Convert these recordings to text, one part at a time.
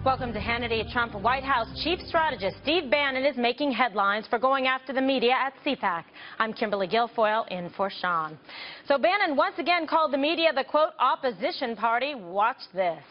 Welcome to Hannity. Trump White House chief strategist Steve Bannon is making headlines for going after the media at CPAC. I'm Kimberly Guilfoyle in for Sean. So Bannon once again called the media the, quote, opposition party. Watch this.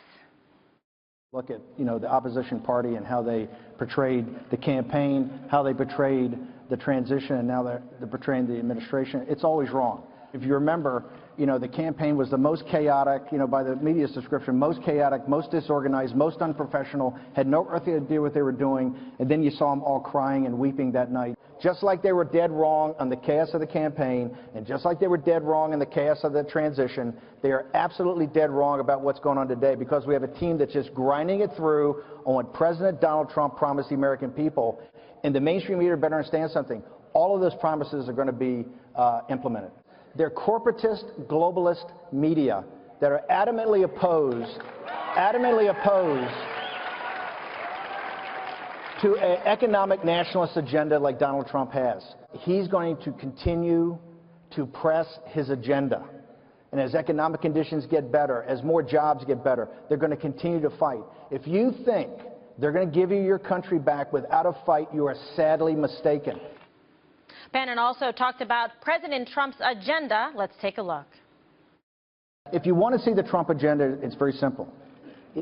Look at, the opposition party and how they portrayed the campaign, how they portrayed the transition, and now they're portraying the administration. It's always wrong. If you remember, the campaign was the most chaotic, by the media's description, most chaotic, most disorganized, most unprofessional, had no earthly idea what they were doing, and then you saw them all crying and weeping that night. Just like they were dead wrong on the chaos of the campaign, and just like they were dead wrong in the chaos of the transition, they are absolutely dead wrong about what's going on today, because we have a team that's just grinding it through on what President Donald Trump promised the American people. And the mainstream media better understand something. All of those promises are going to be implemented. They're corporatist, globalist media that are adamantly opposed to an economic nationalist agenda like Donald Trump has. He's going to continue to press his agenda. And as economic conditions get better, as more jobs get better, they're going to continue to fight. If you think they're going to give you your country back without a fight, you are sadly mistaken. Bannon also talked about President Trump's agenda. Let's take a look. If you want to see the Trump agenda, it's very simple.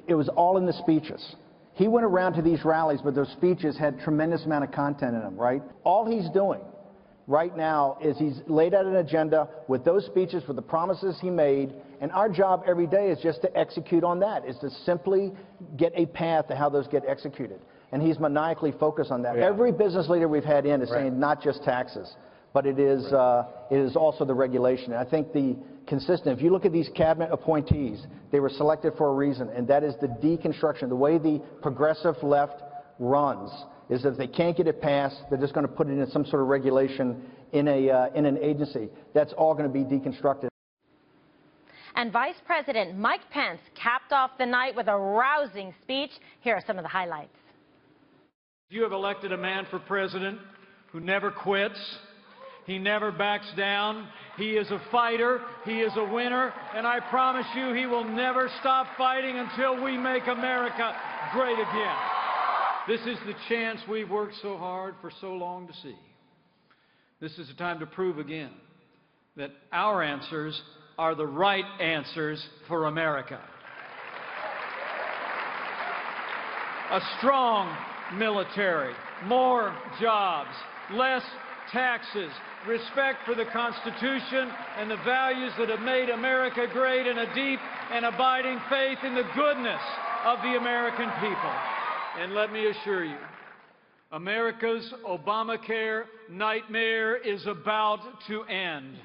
It was all in the speeches. He went around to these rallies, but those speeches had tremendous amount of content in them, right? All he's doing right now is he's laid out an agenda with those speeches, with the promises he made, and our job every day is just to execute on that, is to simply get a path to how those get executed. And he's maniacally focused on that. Yeah. Every business leader we've had in is saying not just taxes, but it is also the regulation. And I think if you look at these cabinet appointees, they were selected for a reason, and that is the deconstruction. The way the progressive left runs is that if they can't get it passed, they're just going to put it in some sort of regulation in an agency. That's all going to be deconstructed. And Vice President Mike Pence capped off the night with a rousing speech. Here are some of the highlights. You have elected a man for president who never quits. He never backs down. He is a fighter. He is a winner. And I promise you, he will never stop fighting until we make America great again. This is the chance we've worked so hard for so long to see. This is the time to prove again that our answers are the right answers for America. A strong military, more jobs, less taxes, respect for the Constitution and the values that have made America great, and a deep and abiding faith in the goodness of the American people. And let me assure you, America's Obamacare nightmare is about to end.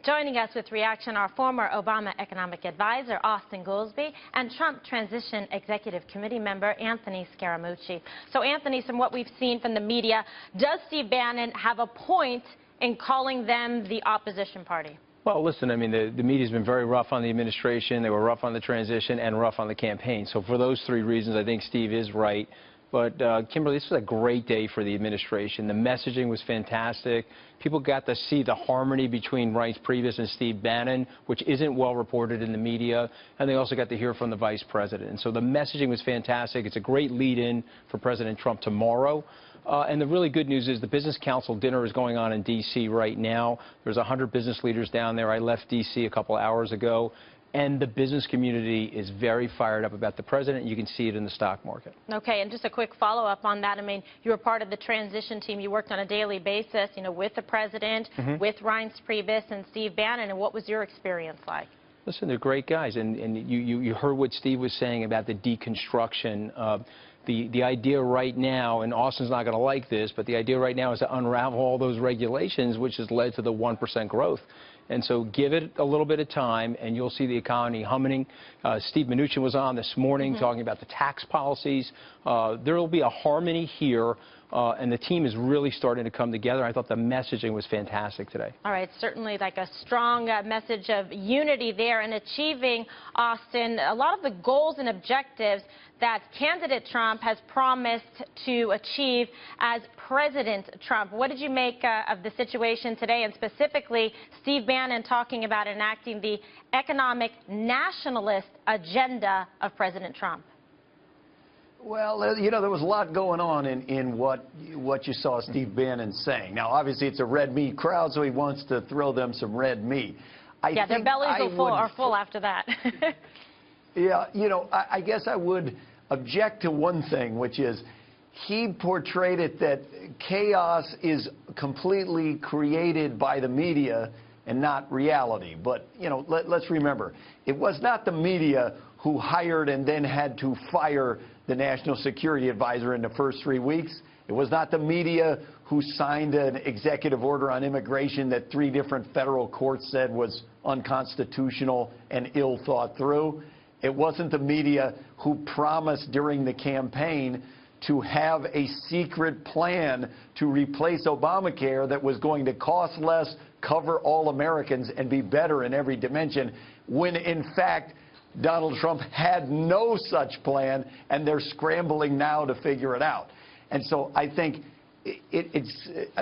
Joining us with reaction are former Obama economic advisor Austan Goolsbee and Trump Transition Executive Committee member Anthony Scaramucci. So Anthony, from what we've seen from the media, does Steve Bannon have a point in calling them the opposition party? Well, listen, I mean, the media's been very rough on the administration. They were rough on the transition and rough on the campaign. So for those three reasons, I think Steve is right. But, Kimberly, this was a great day for the administration. The messaging was fantastic. People got to see the harmony between Reince Priebus and Steve Bannon, which isn't well reported in the media. And they also got to hear from the vice president. And so the messaging was fantastic. It's a great lead-in for President Trump tomorrow. And the really good news is the Business Council dinner is going on in D.C. right now. There's 100 business leaders down there. I left D.C. a couple hours ago. And the business community is very fired up about the president. You can see it in the stock market. Okay, and just a quick follow-up on that. I mean, you were part of the transition team. You worked on a daily basis, with the president, with Reince Priebus and Steve Bannon. And what was your experience like? Listen, they're great guys. And you heard what Steve was saying about the deconstruction. The idea right now, and Austin's not going to like this, but the idea right now is to unravel all those regulations, which has led to the 1% growth. And so give it a little bit of time, and you'll see the economy humming. Steve Mnuchin was on this morning talking about the tax policies. There will be a harmony here and the team is really starting to come together. I thought the messaging was fantastic today. All right, certainly like a strong message of unity there in achieving, Austan, a lot of the goals and objectives that candidate Trump has promised to achieve as President Trump. What did you make of the situation today, and specifically Steve Bannon talking about enacting the economic nationalist agenda of President Trump? Well, you know, there was a lot going on in what you saw Steve Bannon saying. Now, obviously, it's a red meat crowd, so he wants to throw them some red meat. Yeah, their bellies are full after that. Yeah, you know, I guess I would object to one thing, which is he portrayed it that chaos is completely created by the media and not reality. But, you know, let's remember, it was not the media who hired and then had to fire the National Security Advisor in the first 3 weeks. It was not the media who signed an executive order on immigration that 3 different federal courts said was unconstitutional and ill thought through. It wasn't the media who promised during the campaign to have a secret plan to replace Obamacare that was going to cost less, cover all Americans, and be better in every dimension, when in fact Donald Trump had no such plan, and they're scrambling now to figure it out. And so I think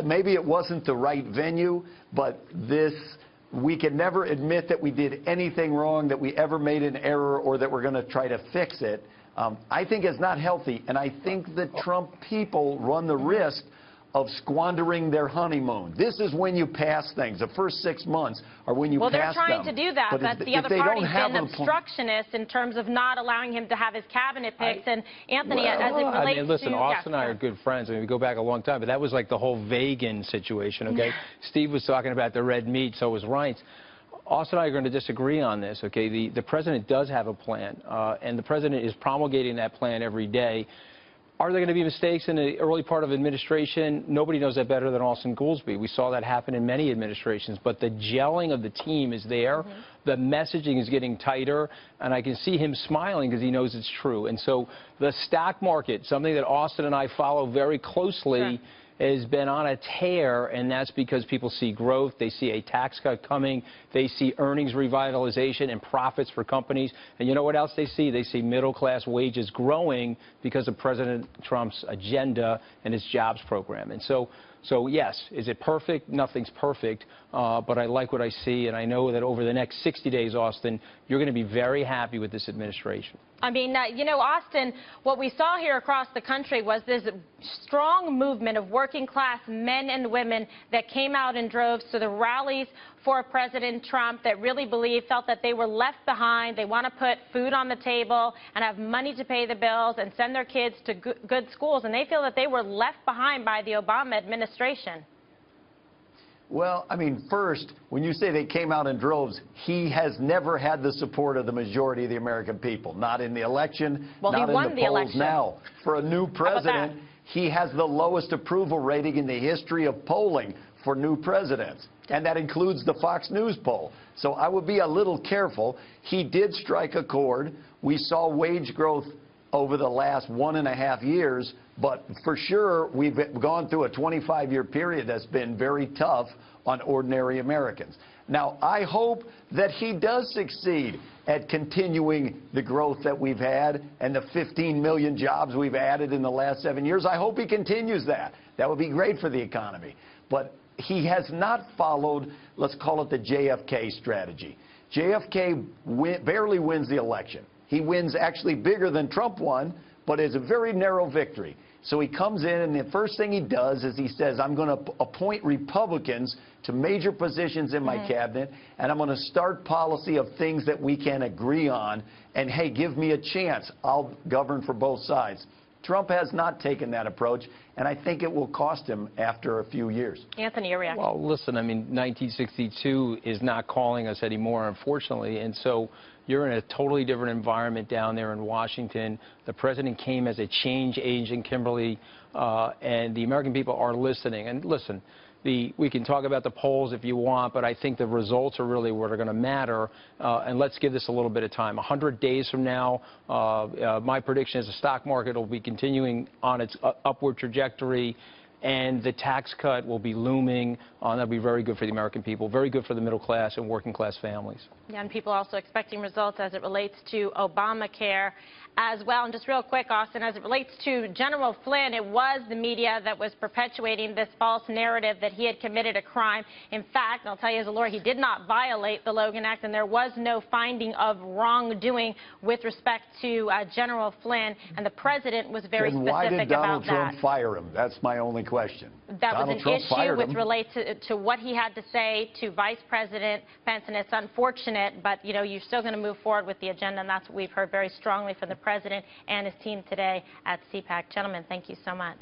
maybe it wasn't the right venue, but we can never admit that we did anything wrong, that we ever made an error, or that we're going to try to fix it. I think it's not healthy, and I think the Trump people run the risk of squandering their honeymoon. This is when you pass things. The first 6 months are when you pass them. Well, they're trying to do that, but the other party's been obstructionist in terms of not allowing him to have his cabinet picks. And Anthony, as it relates I mean, listen, to... Austan and I are good friends. I mean, we go back a long time, but that was like the whole vegan situation, okay? Steve was talking about the red meat, so was Reince. Austan and I are going to disagree on this, okay? The president does have a plan, and the president is promulgating that plan every day. Are there going to be mistakes in the early part of administration? Nobody knows that better than Austan Goolsbee. We saw that happen in many administrations, but the gelling of the team is there. The messaging is getting tighter, and I can see him smiling because he knows it's true. And so the stock market, something that Austan and I follow very closely, has been on a tear, and that's because people see growth, they see a tax cut coming, they see earnings revitalization and profits for companies. And you know what else they see? They see middle-class wages growing because of President Trump's agenda and his jobs program. And so yes, is it perfect? Nothing's perfect, but I like what I see, and I know that over the next 60 days, Austan, you're going to be very happy with this administration. I mean, you know, Austan, what we saw here across the country was this strong movement of working-class men and women that came out in droves to the rallies for President Trump that really felt that they were left behind. They want to put food on the table and have money to pay the bills and send their kids to good schools, and they feel that they were left behind by the Obama administration. Well, I mean, first, when you say they came out in droves, he has never had the support of the majority of the American people. Not in the election, not in the polls now. For a new president, he has the lowest approval rating in the history of polling for new presidents, and that includes the Fox News poll. So I would be a little careful. He did strike a chord. We saw wage growth over the last 1.5 years, but for sure we've gone through a 25-year period that's been very tough on ordinary Americans. Now, I hope that he does succeed at continuing the growth that we've had and the 15 million jobs we've added in the last 7 years. I hope he continues that. That would be great for the economy. But he has not followed, let's call it the JFK strategy. JFK barely wins the election. He wins actually bigger than Trump won, but it's a very narrow victory. So he comes in, and the first thing he does is he says, I'm going to appoint Republicans to major positions in my cabinet, and I'm going to start policy of things that we can agree on, and hey, give me a chance. I'll govern for both sides. Trump has not taken that approach, and I think it will cost him after a few years. Anthony, your reaction? Well, listen, I mean, 1962 is not calling us anymore, unfortunately, and so you're in a totally different environment down there in Washington. The president came as a change agent, Kimberly, and the American people are listening. And listen, we can talk about the polls if you want, but I think the results are really what are going to matter. And let's give this a little bit of time. 100 days from now, my prediction is the stock market will be continuing on its upward trajectory, and the tax cut will be looming. That'll be very good for the American people, very good for the middle class and working class families. Yeah, and people also expecting results as it relates to Obamacare as well. And just real quick, Austin, as it relates to General Flynn, it was the media that was perpetuating this false narrative that he had committed a crime. In fact, I'll tell you as a lawyer, he did not violate the Logan Act, and there was no finding of wrongdoing with respect to General Flynn, and the president was very specific about that. Why did Donald Trump fire him? That's my only question. That was an issue with relates to what he had to say to Vice President Pence, and it's unfortunate, but you know, you're still going to move forward with the agenda, and that's what we've heard very strongly from the president and his team today at CPAC. Gentlemen, thank you so much.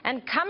And coming